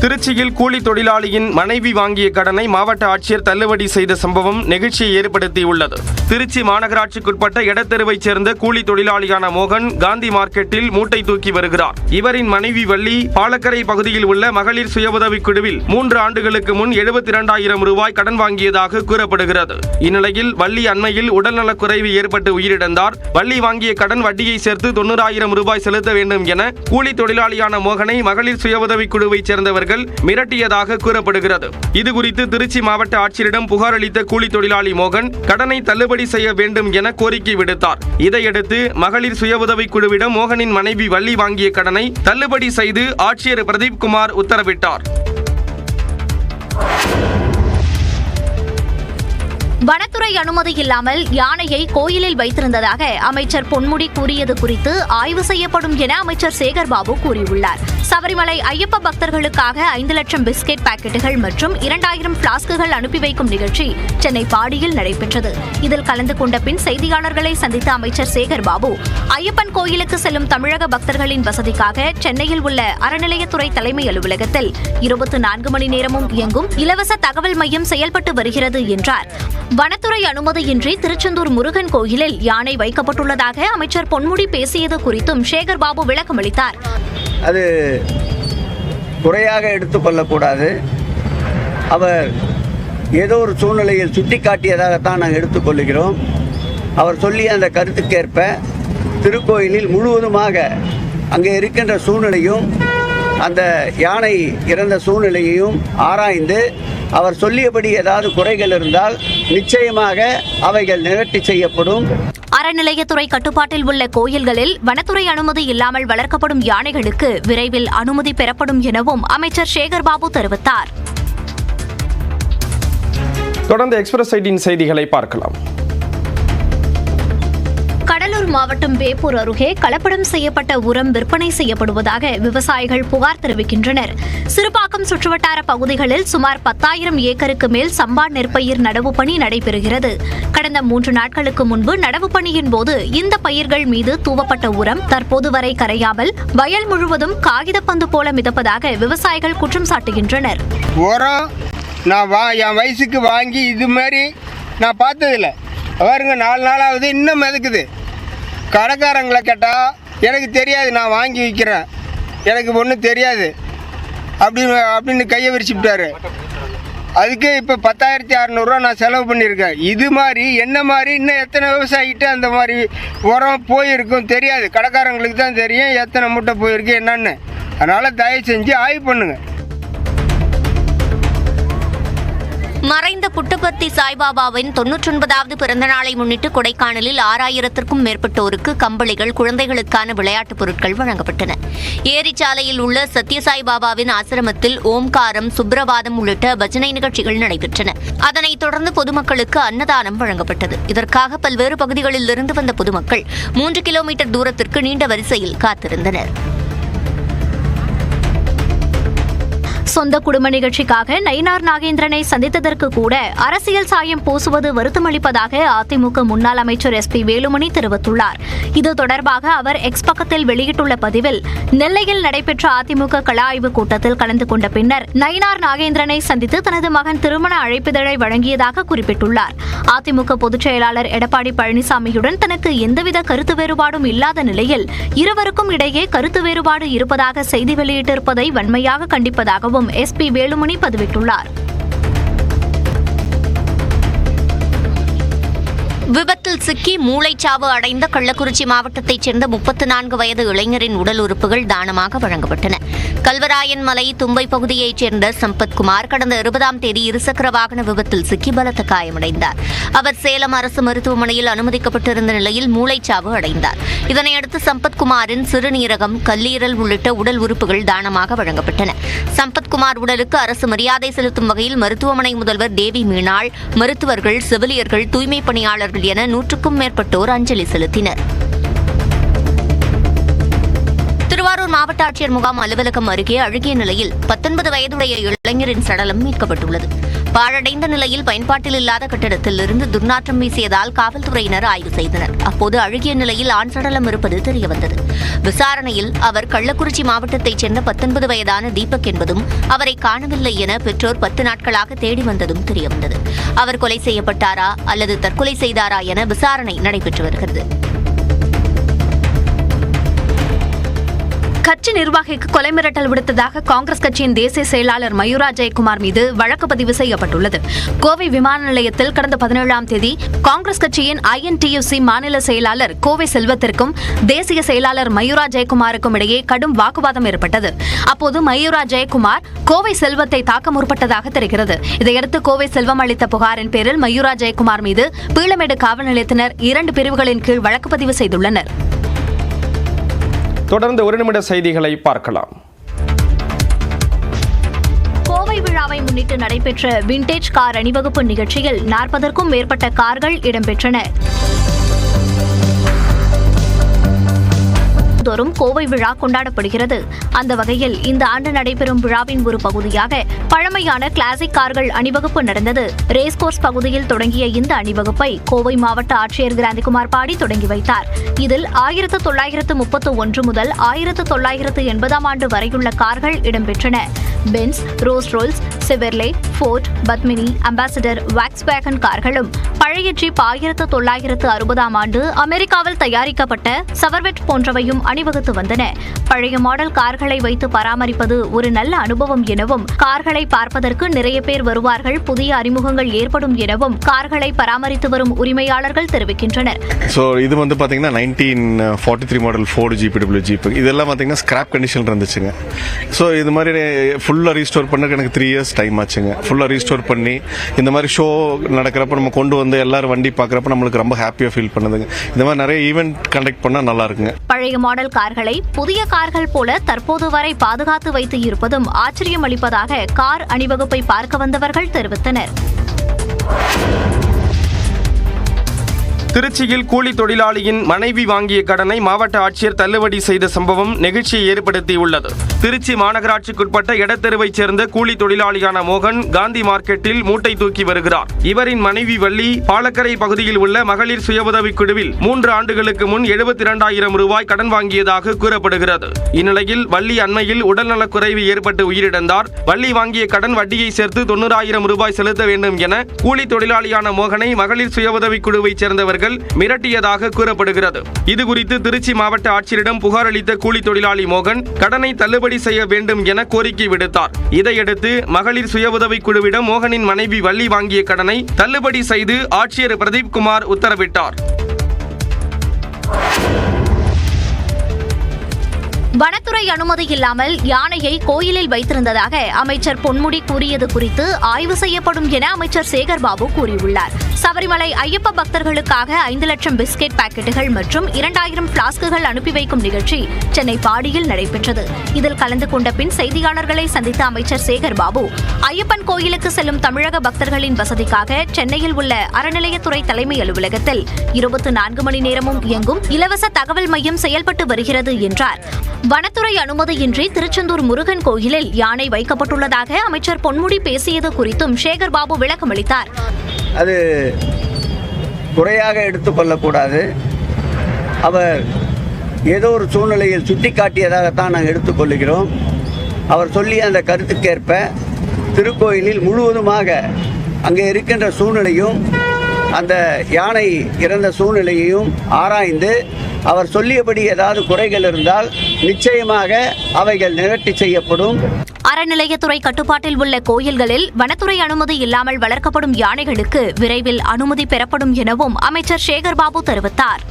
திருச்சியில் கூலி தொழிலாளியின் மனைவி வாங்கிய கடனை மாவட்ட ஆட்சியர் தள்ளுபடி செய்த சம்பவம் நெகிழ்ச்சியை ஏற்படுத்தியுள்ளது. திருச்சி மாநகராட்சிக்குட்பட்ட எடத்தெருவைச் சேர்ந்த கூலி தொழிலாளியான மோகன் காந்தி மார்க்கெட்டில் மூட்டை தூக்கி வருகிறார். இவரின் மனைவி வள்ளி பாலக்கரை பகுதியில் உள்ள மகளிர் சுய உதவிக் குழுவில் 3 ஆண்டுகளுக்கு முன் 72,000 ரூபாய் கடன் வாங்கியதாக கூறப்படுகிறது. இந்நிலையில் வள்ளி அண்மையில் உடல்நலக்குறைவு ஏற்பட்டு உயிரிழந்தார். வள்ளி வாங்கிய கடன் வட்டியை சேர்த்து 90,000 ரூபாய் செலுத்த வேண்டும் என கூலி தொழிலாளியான மோகனை மகளிர் சுய உதவிக் குழுவைச் சேர்ந்தவர்கள் மிரட்டியதாக கூறப்படுகிறது. இதுகுறித்து திருச்சி மாவட்ட ஆட்சியரிடம் புகார் அளித்த கூலி தொழிலாளி மோகன் கடனை தள்ளுபடி செய்ய வேண்டும் என கோரிக்கை விடுத்தார். இதையடுத்து மகளிர் சுய உதவிக் குழுவிடம் மோகனின் மனைவி வள்ளி வாங்கிய கடனை தள்ளுபடி செய்து ஆட்சியர் பிரதீப் குமார் உத்தரவிட்டார். வனத்துறை அனுமதி இல்லாமல் யானையை கோயிலில் வைத்திருந்ததாக அமைச்சர் பொன்முடி கூறியது குறித்து ஆய்வு செய்யப்படும் என அமைச்சர் சேகர்பாபு கூறியுள்ளார். சபரிமலை ஐயப்ப பக்தர்களுக்காக 5 லட்சம் பிஸ்கெட் பாக்கெட்டுகள் மற்றும் 2000 பிளாஸ்குகள் அனுப்பி வைக்கும் நிகழ்ச்சி சென்னை பாடியில் நடைபெற்றது. இதில் கலந்து கொண்ட பின் செய்தியாளர்களை சந்தித்த அமைச்சர் சேகர்பாபு ஐயப்பன் கோயிலுக்கு செல்லும் தமிழக பக்தர்களின் வசதிக்காக சென்னையில் உள்ள அறநிலையத்துறை தலைமை அலுவலகத்தில் 24 மணி நேரமும் இயங்கும் இலவச தகவல் மையம் செயல்பட்டு வருகிறது என்றார். வனத்துறை அனுமதியின்றி திருச்செந்தூர் முருகன் கோயிலில் யானை வைக்கப்பட்டுள்ளதாக அமைச்சர் பொன்முடி பேசியது குறித்தும் சேகர்பாபு விளக்கமளித்தார். அது குறையாக எடுத்துக்கொள்ளக்கூடாது. அவர் ஏதோ ஒரு சூழ்நிலையில் சுட்டிக்காட்டியதாகத்தான் நாங்கள் எடுத்துக்கொள்கிறோம். அவர் சொல்லிய அந்த கருத்துக்கேற்ப திருக்கோயிலில் முழுவதுமாக அங்கே இருக்கின்ற சூழ்நிலையும் அந்த யானை இறந்த சூழ்நிலையையும் ஆராய்ந்து அவர் சொல்லியபடி ஏதாவது குறைகள் இருந்தால் நிச்சயமாக அவைகள் நிவர்த்தி செய்யப்படும். அறநிலையத்துறை கட்டுப்பாட்டில் உள்ள கோயில்களில் வனத்துறை அனுமதி இல்லாமல் வளர்க்கப்படும் யானைகளுக்கு விரைவில் அனுமதி பெறப்படும் எனவும் அமைச்சர் சேகர்பாபு தெரிவித்தார். தொடர்ந்து எக்ஸ்பிரஸ் செய்திகளை பார்க்கலாம். கடலூர் மாவட்டம் வேப்பூர் அருகே கலப்படம் செய்யப்பட்ட உரம் விற்பனை செய்யப்படுவதாக விவசாயிகள் புகார் தெரிவிக்கின்றனர். சிறுபாக்கம் சுற்றுவட்டார பகுதிகளில் சுமார் 10,000 ஏக்கருக்கு மேல் சம்பா நெற்பயிர் நடவு பணி நடைபெறுகிறது. கடந்த 3 நாட்களுக்கு முன்பு நடவு பணியின் போது இந்த பயிர்கள் மீது தூவப்பட்ட உரம் தற்போது வரை கரையாமல் வயல் முழுவதும் காகிதப்பந்து போல மிதப்பதாக விவசாயிகள் குற்றம் சாட்டுகின்றனர். உரம் நான் என் வயசுக்கு வாங்கி இது மாதிரி நான் பார்த்ததில்லை. பாருங்க 4 நாளாவது இன்னும் மிதக்குது. கடைக்காரங்களை கேட்டால் எனக்கு தெரியாது, நான் வாங்கி விற்கிறேன், எனக்கு ஒன்றும் தெரியாது அப்படின்னு கையை விரிச்சுட்டாரு. அதுக்கு இப்போ 10,600 நான் செலவு பண்ணியிருக்கேன். இது மாதிரி என்ன மாதிரி இன்னும் எத்தனை விவசாயிகிட்ட அந்த மாதிரி உரம் போயிருக்கும் தெரியாது. கடைக்காரங்களுக்கு தான் தெரியும் எத்தனை மூட்டை போயிருக்கு என்னன்னு. அதனால் தயவு செஞ்சு ஆய்வு பண்ணுங்கள். மறைந்த புட்டபர்த்தி சாய்பாபாவின் 99வது பிறந்த நாளை முன்னிட்டு கொடைக்கானலில் 6,000க்கும் மேற்பட்டோருக்கு கம்பளிகள், குழந்தைகளுக்கான விளையாட்டுப் பொருட்கள் வழங்கப்பட்டன. ஏரிச்சாலையில் உள்ள சத்யசாய்பாபாவின் ஆசிரமத்தில் ஓம்காரம், சுப்ரவாதம் உள்ளிட்ட பஜனை நிகழ்ச்சிகள் நடைபெற்றன. அதனைத் தொடர்ந்து பொதுமக்களுக்கு அன்னதானம் வழங்கப்பட்டது. இதற்காக பல்வேறு பகுதிகளில் இருந்து வந்த பொதுமக்கள் 3 கிலோமீட்டர் தூரத்திற்கு நீண்ட வரிசையில் காத்திருந்தனர். சொந்த குடும்ப நிகழ்ச்சிக்காக நயினார் நாகேந்திரனை சந்தித்ததற்கு கூட அரசியல் சாயம் பூசுவது வருத்தமளிப்பதாக அதிமுக முன்னாள் அமைச்சர் SP வேலுமணி தெரிவித்துள்ளார். இது தொடர்பாக அவர் எக்ஸ் பக்கத்தில் வெளியிட்டுள்ள பதிவில், நெல்லையில் நடைபெற்ற அதிமுக கள ஆய்வுக் கூட்டத்தில் கலந்து கொண்ட பின்னர் நயினார் நாகேந்திரனை சந்தித்து தனது மகன் திருமண அழைப்பிதழை வழங்கியதாக குறிப்பிட்டுள்ளார். அதிமுக பொதுச் செயலாளர் எடப்பாடி பழனிசாமியுடன் தனக்கு எந்தவித கருத்து வேறுபாடும் இல்லாத நிலையில் இருவருக்கும் இடையே கருத்து வேறுபாடு இருப்பதாக செய்தி வெளியிட்டிருப்பதை வன்மையாக கண்டிப்பதாகவும் SP வேலுமணி பதிவிட்டுள்ளார். விபத்தில் சிக்கி மூளைச்சாவு அடைந்த கள்ளக்குறிச்சி மாவட்டத்தைச் சேர்ந்த 34 வயது இளைஞரின் உடல் உறுப்புகள் தானமாக வழங்கப்பட்டன. கல்வராயன் மலை தும்பை பகுதியைச் சேர்ந்த சம்பத்குமார் கடந்த 20ஆம் தேதி இருசக்கர வாகன விபத்தில் சிக்கி பலத்த காயமடைந்தார். அவர் சேலம் அரசு மருத்துவமனையில் அனுமதிக்கப்பட்டிருந்த நிலையில் மூளைச்சாவு அடைந்தார். இதனையடுத்து சம்பத்குமாரின் சிறுநீரகம், கல்லீரல் உள்ளிட்ட உடல் உறுப்புகள் தானமாக வழங்கப்பட்டன. சம்பத்குமார் உடலுக்கு அரசு மரியாதை செலுத்தும் வகையில் மருத்துவமனை முதல்வர் தேவி மீனாள், மருத்துவர்கள், செவிலியர்கள், தூய்மை பணியாளர்கள் என 100க்கும் மேற்பட்டோர் அஞ்சலி செலுத்தினர். திருவாரூர் மாவட்ட ஆட்சியர் முகாம் அலுவலகம் அருகே அழுகிய நிலையில் 19 வயதுடைய இளைஞரின் சடலம் மீட்கப்பட்டுள்ளது. பாழடைந்த நிலையில் பயன்பாட்டில் இல்லாத கட்டடத்தில் இருந்து துர்நாற்றம் வீசியதால் காவல்துறையினர் ஆய்வு செய்தனர். அப்போது அழுகிய நிலையில் ஆண் சடலம் இருப்பது தெரியவந்தது. விசாரணையில் அவர் கள்ளக்குறிச்சி மாவட்டத்தைச் சேர்ந்த 19 வயதான தீபக் என்பதும் அவரை காணவில்லை என பெற்றோர் 10 நாட்களாக தேடி வந்ததும் தெரியவந்தது. அவர் கொலை செய்யப்பட்டாரா அல்லது தற்கொலை செய்தாரா என விசாரணை நடைபெற்று வருகிறது. கட்சி நிர்வாகிக்கு கொலை மிரட்டல் விடுத்ததாக காங்கிரஸ் கட்சியின் தேசிய செயலாளர் மயூரா ஜெயக்குமார் மீது வழக்கு பதிவு செய்யப்பட்டுள்ளது. கோவை விமான நிலையத்தில் கடந்த 17ஆம் தேதி காங்கிரஸ் கட்சியின் INTUC மாநில செயலாளர் கோவை செல்வத்திற்கும் தேசிய செயலாளர் மயூரா ஜெயக்குமாருக்கும் இடையே கடும் வாக்குவாதம் ஏற்பட்டது. அப்போது மயூரா ஜெயக்குமார் கோவை செல்வத்தை தாக்க முற்பட்டதாக தெரிகிறது. இதையடுத்து கோவை செல்வம் அளித்த புகாரின் பேரில் மயூரா ஜெயக்குமார் மீது பீளமேடு காவல் நிலையத்தினர் 2 பிரிவுகளின் கீழ் வழக்கு பதிவு செய்துள்ளனர். தொடர்ந்து 1 நிமிட செய்திகளை பார்க்கலாம். கோவை விழாவை முன்னிட்டு நடைபெற்ற விண்டேஜ் கார் அணிவகுப்பு நிகழ்ச்சியில் 40க்கும் மேற்பட்ட கார்கள் இடம்பெற்றன. தோறும் கோவை விழா கொண்டாடப்படுகிறது. அந்த வகையில் இந்த ஆண்டு நடைபெறும் விழாவின் ஒரு பகுதியாக பழமையான கிளாசிக் கார்கள் அணிவகுப்பு நடந்தது. ரேஸ்கோர்ஸ் பகுதியில் தொடங்கிய இந்த அணிவகுப்பை கோவை மாவட்ட ஆட்சியர் கிராந்திகுமார் பாடி தொடங்கி வைத்தார். இதில் 1931 முதல் 1980ஆம் ஆண்டு வரையுள்ள கார்கள் இடம்பெற்றன. Benz, Rolls Royce, Chevrolet, Ford, Padmini, Ambassador, Volkswagen கார்களும் பழைய ஜீப் 1960ஆம் ஆண்டு அமெரிக்காவில் தயாரிக்கப்பட்ட சவர்வெட் போன்றவையும் அணிவகுத்து வந்தன. பழைய மாடல் கார்களை வைத்து பராமரிப்பது ஒரு நல்ல அனுபவம் எனவும் கார்களை பார்ப்பதற்கு நிறைய பேர் வருவார்கள், புதிய அறிமுகங்கள் ஏற்படும் எனவும் கார்களை பராமரித்து வரும் உரிமையாளர்கள் தெரிவிக்கின்றனர். இது வந்து பாத்தீங்கன்னா 1943 மாடல் ஃபோர்டு GPW ஜீப் இதெல்லாம் பாத்தீங்கன்னா ஸ்கிராப் கண்டிஷன் இருந்துச்சுங்க. ஸோ இது மாதிரி ஃபுல்லா ரீஸ்டோர் பண்ண எனக்கு 3 இயர்ஸ் டைம் ஆச்சுங்க. ஃபுல்லா ரீஸ்டோர் பண்ணி இந்த மாதிரி ஷோ நடக்கிறப்ப நம்ம கொண்டு வந்து எல்லாரும் வண்டி பார்க்குறப்ப நம்மளுக்கு ரொம்ப ஹாப்பியாக ஃபீல் பண்ணுதுங்க. இந்த மாதிரி நிறைய ஈவெண்ட் கண்டக்ட் பண்ணால் நல்லா இருக்குங்க. பழைய மாடல் கார்களை புதிய கார்கள் போல தற்போது வரை பாதுகாத்து வைத்து இருப்பதும் ஆச்சரியம் அளிப்பதாக கார் அணிவகுப்பை பார்க்க வந்தவர்கள் தெரிவித்தனர். திருச்சியில் கூலி தொழிலாளியின் மனைவி வாங்கிய கடனை மாவட்ட ஆட்சியர் தள்ளுபடி செய்த சம்பவம் நெகிழ்ச்சியை ஏற்படுத்தியுள்ளது. திருச்சி மாநகராட்சிக்குட்பட்ட எடத்தெருவைச் சேர்ந்த கூலி தொழிலாளியான மோகன் காந்தி மார்க்கெட்டில் மூட்டை தூக்கி வருகிறார். இவரின் மனைவி வள்ளி பாலக்கரை பகுதியில் உள்ள மகளிர் சுய உதவிக் குழுவில் 3 ஆண்டுகளுக்கு முன் 72,000 ரூபாய் கடன் வாங்கியதாக கூறப்படுகிறது. இந்நிலையில் வள்ளி அண்மையில் உடல்நலக்குறைவு ஏற்பட்டு உயிரிழந்தார். வள்ளி வாங்கிய கடன் வட்டியை சேர்த்து 90,000 ரூபாய் செலுத்த வேண்டும் என கூலி தொழிலாளியான மோகனை மகளிர் சுய உதவிக் குழுவைச் சேர்ந்தவர்கள் மிரட்டியதாக கூறப்படுகிறது. இதுகுறித்து திருச்சி மாவட்ட ஆட்சியரிடம் புகார் அளித்த கூலி தொழிலாளி மோகன் கடனை தள்ளுபடி செய்ய வேண்டும் என கோரிக்கை விடுத்தார். இதையடுத்து மகளிர் சுய உதவிக் குழுவிடம் மோகனின் மனைவி வள்ளி வாங்கிய கடனை தள்ளுபடி செய்து ஆட்சியர் பிரதீப் குமார் உத்தரவிட்டார். வனத்துறை அனுமதி இல்லாமல் யானையை கோயிலில் வைத்திருந்ததாக அமைச்சர் பொன்முடி கூறியது குறித்து ஆய்வு செய்யப்படும் என அமைச்சர் சேகர்பாபு கூறியுள்ளார். சபரிமலை ஐயப்ப பக்தர்களுக்காக 5 லட்சம் பிஸ்கெட் பாக்கெட்டுகள் மற்றும் 2000 பிளாஸ்குகள் அனுப்பி வைக்கும் நிகழ்ச்சி சென்னை பாடியில் நடைபெற்றது. இதில் கலந்து கொண்ட பின் செய்தியாளர்களை சந்தித்த அமைச்சர் சேகர்பாபு ஐயப்பன் கோயிலுக்கு செல்லும் தமிழக பக்தர்களின் வசதிக்காக சென்னையில் உள்ள அறநிலையத்துறை தலைமை அலுவலகத்தில் 24 மணி நேரமும் இயங்கும் இலவச தகவல் மையம் செயல்பட்டு வருகிறது என்றார். வனத்துறை அனுமதியின்றி திருச்செந்தூர் முருகன் கோயிலில் யானை வைக்கப்பட்டுள்ளதாக அமைச்சர் பொன்முடி பேசியது குறித்தும் சேகர்பாபு விளக்கமளித்தார். அது குறையாக எடுத்துக்கொள்ளக்கூடாது. அவர் ஏதோ ஒரு சூழ்நிலையில் சுட்டிக்காட்டியதாகத்தான் நாங்கள் எடுத்துக்கொள்கிறோம். அவர் சொல்லிய அந்த கருத்துக்கேற்ப திருக்கோயிலில் முழுவதுமாக அங்கே இருக்கின்ற சூழ்நிலையும் அந்த யானை இறந்த சூழ்நிலையையும் ஆராய்ந்து அவர் சொல்லியபடி ஏதாவது குறைகள் இருந்தால் நிச்சயமாக அவைகள் நிவர்த்தி செய்யப்படும். அறநிலையத்துறை கட்டுப்பாட்டில் உள்ள கோயில்களில் வனத்துறை அனுமதி இல்லாமல் வளர்க்கப்படும் யானைகளுக்கு விரைவில் அனுமதி பெறப்படும் எனவும் அமைச்சர் சேகர்பாபு தெரிவித்தார்.